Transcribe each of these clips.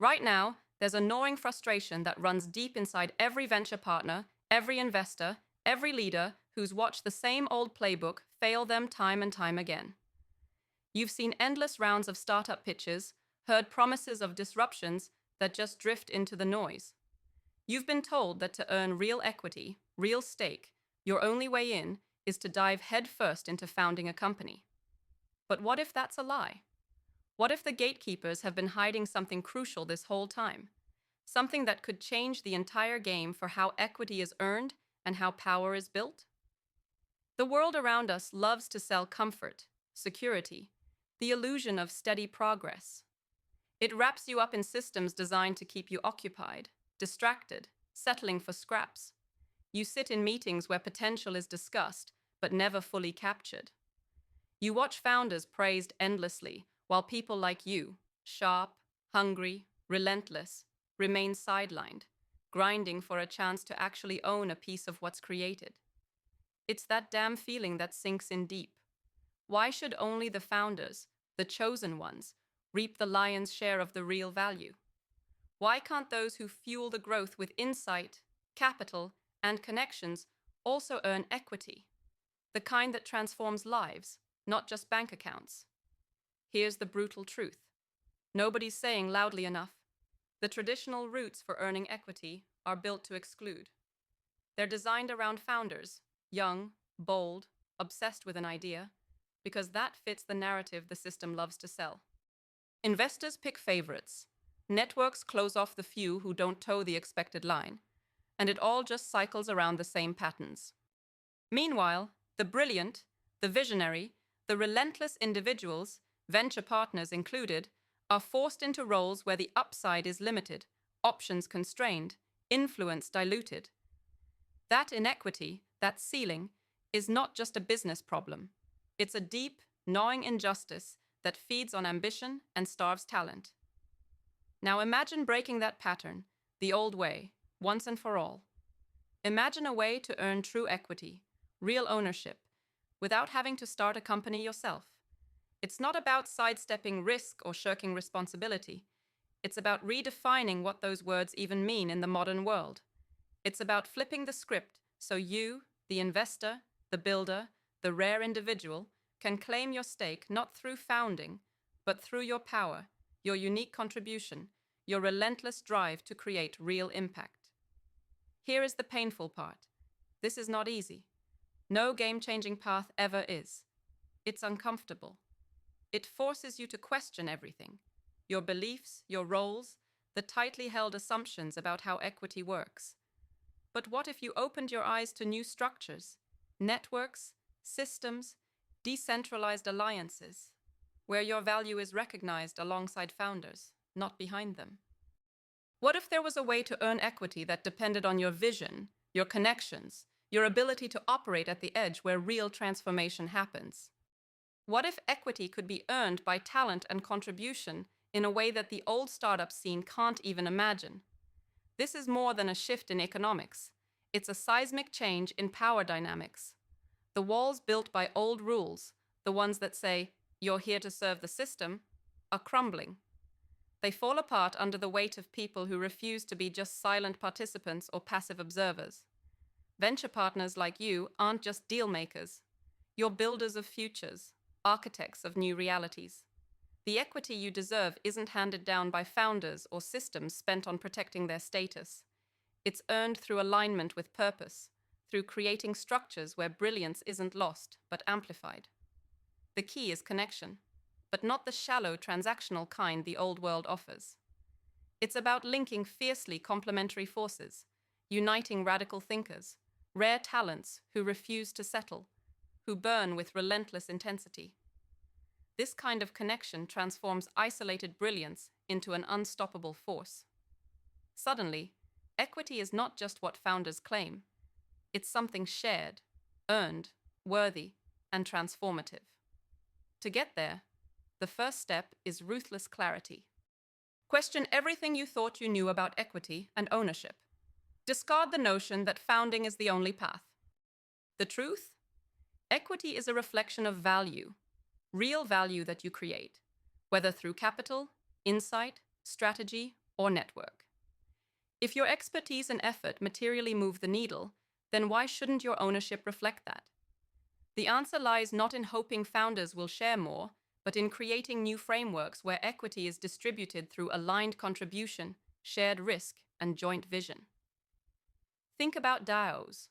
Right now, there's a gnawing frustration that runs deep inside every venture partner, every investor, every leader who's watched the same old playbook fail them time and time again. You've seen endless rounds of startup pitches, heard promises of disruptions that just drift into the noise. You've been told that to earn real equity, real stake, your only way in is to dive headfirst into founding a company. But what if that's a lie? What if the gatekeepers have been hiding something crucial this whole time? Something that could change the entire game for how equity is earned and how power is built? The world around us loves to sell comfort, security, the illusion of steady progress. It wraps you up in systems designed to keep you occupied, distracted, settling for scraps. You sit in meetings where potential is discussed, but never fully captured. You watch founders praised endlessly, while people like you, sharp, hungry, relentless, remain sidelined, grinding for a chance to actually own a piece of what's created. It's that damn feeling that sinks in deep. Why should only the founders, the chosen ones, reap the lion's share of the real value? Why can't those who fuel the growth with insight, capital, and connections also earn equity? The kind that transforms lives, not just bank accounts. Here's the brutal truth. Nobody's saying loudly enough. The traditional routes for earning equity are built to exclude. They're designed around founders, young, bold, obsessed with an idea, because that fits the narrative the system loves to sell. Investors pick favorites. Networks close off the few who don't toe the expected line, and it all just cycles around the same patterns. Meanwhile, the brilliant, the visionary, the relentless individuals, venture partners included, are forced into roles where the upside is limited, options constrained, influence diluted. That inequity, that ceiling, is not just a business problem. It's a deep, gnawing injustice that feeds on ambition and starves talent. Now imagine breaking that pattern, the old way, once and for all. Imagine a way to earn true equity, real ownership, without having to start a company yourself. It's not about sidestepping risk or shirking responsibility. It's about redefining what those words even mean in the modern world. It's about flipping the script so you, the investor, the builder, the rare individual, can claim your stake not through founding, but through your power, your unique contribution, your relentless drive to create real impact. Here is the painful part. This is not easy. No game-changing path ever is. It's uncomfortable. It forces you to question everything, your beliefs, your roles, the tightly held assumptions about how equity works. But what if you opened your eyes to new structures, networks, systems, decentralized alliances, where your value is recognized alongside founders, not behind them? What if there was a way to earn equity that depended on your vision, your connections, your ability to operate at the edge where real transformation happens? What if equity could be earned by talent and contribution in a way that the old startup scene can't even imagine? This is more than a shift in economics. It's a seismic change in power dynamics. The walls built by old rules, the ones that say, "You're here to serve the system," are crumbling. They fall apart under the weight of people who refuse to be just silent participants or passive observers. Venture partners like you aren't just deal makers. You're builders of futures, architects of new realities. The equity you deserve isn't handed down by founders or systems spent on protecting their status. It's earned through alignment with purpose, through creating structures where brilliance isn't lost, but amplified. The key is connection, but not the shallow transactional kind the old world offers. It's about linking fiercely complementary forces, uniting radical thinkers, rare talents who refuse to settle, who burn with relentless intensity. This kind of connection transforms isolated brilliance into an unstoppable force. Suddenly, equity is not just what founders claim. It's something shared, earned, worthy, and transformative. To get there, the first step is ruthless clarity. Question everything you thought you knew about equity and ownership. Discard the notion that founding is the only path. The truth? Equity is a reflection of value, real value that you create, whether through capital, insight, strategy, or network? If your expertise and effort materially move the needle, then why shouldn't your ownership reflect that? The answer lies not in hoping founders will share more, but in creating new frameworks where equity is distributed through aligned contribution, shared risk, and joint vision. Think about DAOs,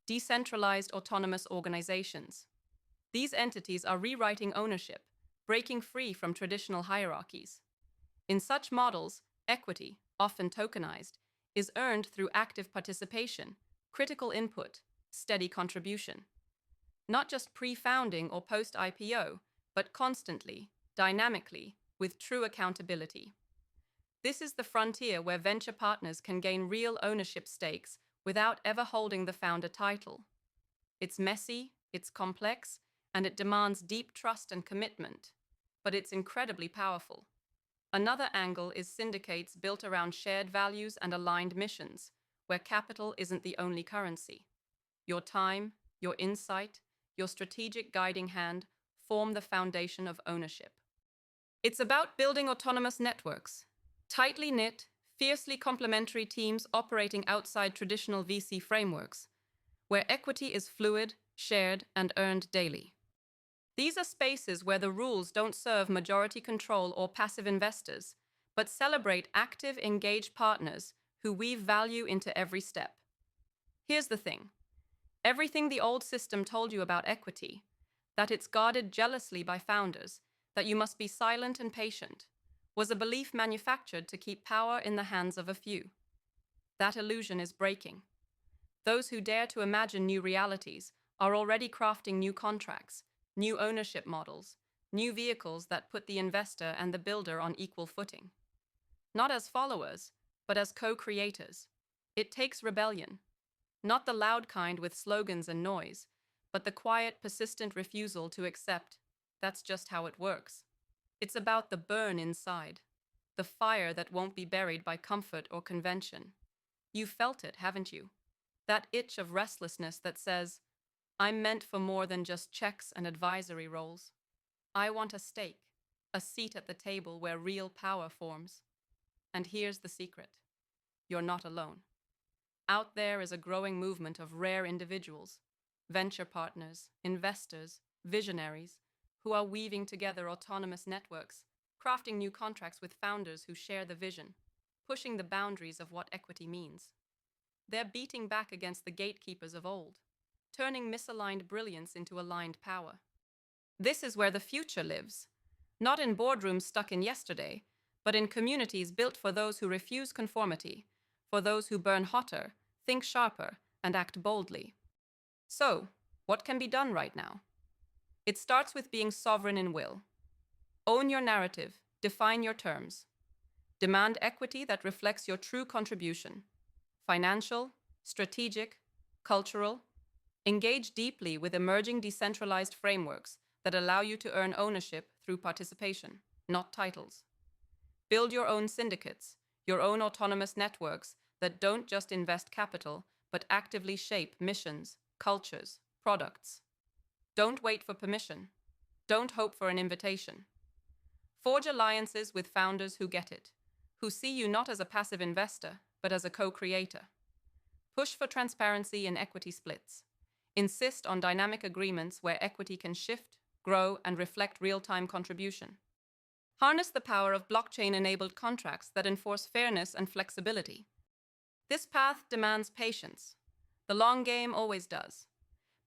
decentralized autonomous organizations. These entities are rewriting ownership, breaking free from traditional hierarchies. In such models, equity, often tokenized, is earned through active participation, critical input, steady contribution. Not just pre-founding or post-IPO, but constantly, dynamically, with true accountability. This is the frontier where venture partners can gain real ownership stakes without ever holding the founder title. It's messy, it's complex, and it demands deep trust and commitment, but it's incredibly powerful. Another angle is syndicates built around shared values and aligned missions, where capital isn't the only currency. Your time, your insight, your strategic guiding hand form the foundation of ownership. It's about building autonomous networks, tightly knit, fiercely complementary teams operating outside traditional VC frameworks, where equity is fluid, shared, and earned daily. These are spaces where the rules don't serve majority control or passive investors, but celebrate active, engaged partners who weave value into every step. Here's the thing. Everything the old system told you about equity, that it's guarded jealously by founders, that you must be silent and patient, was a belief manufactured to keep power in the hands of a few. That illusion is breaking. Those who dare to imagine new realities are already crafting new contracts, new ownership models, new vehicles that put the investor and the builder on equal footing. Not as followers, but as co-creators. It takes rebellion. Not the loud kind with slogans and noise, but the quiet, persistent refusal to accept that's just how it works. It's about the burn inside, the fire that won't be buried by comfort or convention. You've felt it, haven't you? That itch of restlessness that says, I'm meant for more than just checks and advisory roles. I want a stake, a seat at the table where real power forms. And here's the secret. You're not alone. Out there is a growing movement of rare individuals, venture partners, investors, visionaries, who are weaving together autonomous networks, crafting new contracts with founders who share the vision, pushing the boundaries of what equity means. They're beating back against the gatekeepers of old, turning misaligned brilliance into aligned power. This is where the future lives, not in boardrooms stuck in yesterday, but in communities built for those who refuse conformity, for those who burn hotter, think sharper, and act boldly. So, what can be done right now? It starts with being sovereign in will. Own your narrative, define your terms. Demand equity that reflects your true contribution. Financial, strategic, cultural. Engage deeply with emerging decentralized frameworks that allow you to earn ownership through participation, not titles. Build your own syndicates, your own autonomous networks that don't just invest capital, but actively shape missions, cultures, products. Don't wait for permission. Don't hope for an invitation. Forge alliances with founders who get it, who see you not as a passive investor, but as a co-creator. Push for transparency in equity splits. Insist on dynamic agreements where equity can shift, grow, and reflect real-time contribution. Harness the power of blockchain-enabled contracts that enforce fairness and flexibility. This path demands patience. The long game always does.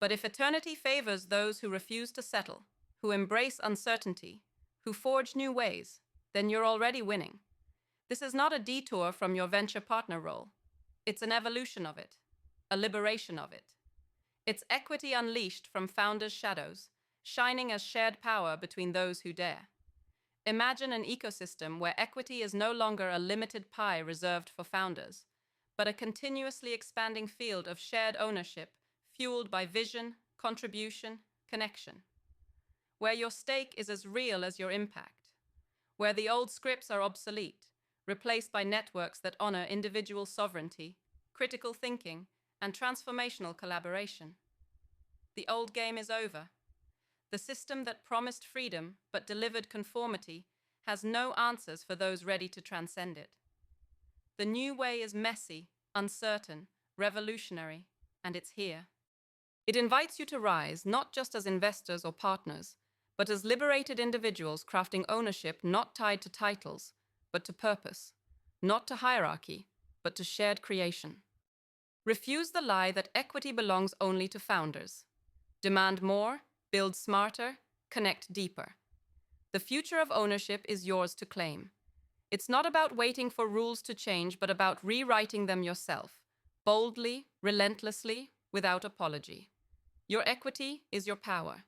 But if eternity favors those who refuse to settle, who embrace uncertainty, who forge new ways, then you're already winning. This is not a detour from your venture partner role. It's an evolution of it, a liberation of it. It's equity unleashed from founders' shadows, shining as shared power between those who dare. Imagine an ecosystem where equity is no longer a limited pie reserved for founders, but a continuously expanding field of shared ownership fueled by vision, contribution, connection. Where your stake is as real as your impact. Where the old scripts are obsolete, replaced by networks that honor individual sovereignty, critical thinking, and transformational collaboration. The old game is over. The system that promised freedom but delivered conformity has no answers for those ready to transcend it. The new way is messy, uncertain, revolutionary, and it's here. It invites you to rise not just as investors or partners, but as liberated individuals crafting ownership not tied to titles, but to purpose, not to hierarchy, but to shared creation. Refuse the lie that equity belongs only to founders. Demand more, build smarter, connect deeper. The future of ownership is yours to claim. It's not about waiting for rules to change, but about rewriting them yourself, boldly, relentlessly, without apology. Your equity is your power.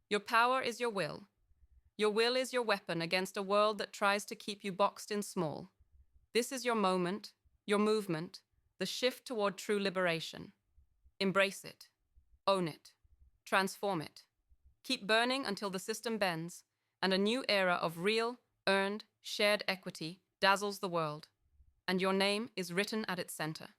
Your power is your will. Your will is your weapon against a world that tries to keep you boxed in small. This is your moment, your movement, the shift toward true liberation. Embrace it. Own it. Transform it. Keep burning until the system bends, and a new era of real, earned, shared equity dazzles the world. And your name is written at its center.